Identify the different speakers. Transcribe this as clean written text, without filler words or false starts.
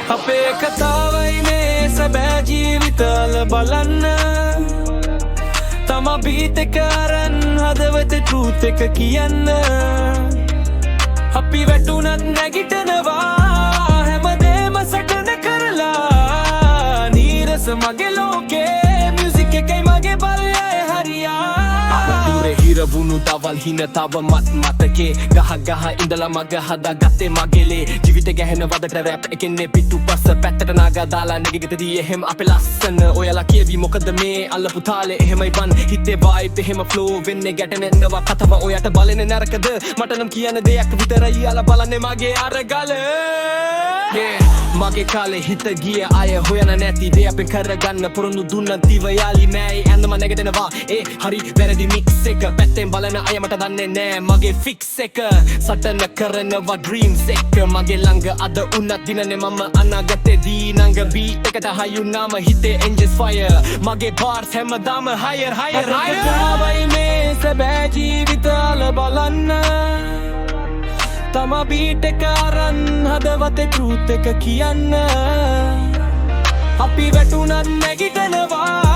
Speaker 1: අපේ කතාවයි මේ සැබෑ ජීවිතවල බලන්න තම බීට් එක අරන් හදවත ට්‍රූත් එක කියන්න අපි වැටුණත් නැගිටිනවා හැමදේම සටන කරලා නීරස මගේ ලෝකේ මියුසික් එකයි මගේ බලයයි හරියා හිරවුණු දවල් හින තව මතකේ ගහ ඉඳලා මග හදාගත්තේ මගේලේ ජීවිත ගැහෙන වදට රැප් එකෙන්නේ පිටුපස්ස පැත්තට නාගා දාලා නැගිටදී එහෙම අපේ ලස්සන ඔයාලා කියවි මොකද මේ අල්ලපු තාලේ එහෙමයි බන් හිතේ වයිබ් එහෙම ෆ්ලෝ වෙන්නේ ගැටෙනවා කතාව ඔයාට බලන්නේ නරකද මට නම් කියන්න දෙයක් විතරයි යාලා බලන්නේ මගේ අරගල මගේ කාලේ හිත ගිය අය හොයන නැති දේ අපෙන් කරගන්න පොරොන්දු දුන්න දිව යාලි නෑයි ඇඳම නැගිටිනවා හරි වැරදි මික්ස් එක පැත්තෙන් බලන අය මට දන්නේ නෑ මගේ ෆික්ස් එක සටන කරනවා ඩ්‍රීම්ස් එක මගේ ළඟ අද උනත් දිනනේ මම අනාගතේදී නංග බීට් එකට හයුනාම හිතේ එන්ජස් ෆයර් මගේ බාර්ස් හැමදාම හයර් හයර් මේ සැබෑ ජීවිතවල බලන්න තම බීට් එක අරන් හදවතේ ට්‍රූත් එක කියන්න අපි වැටුණත් නැගිටිනවා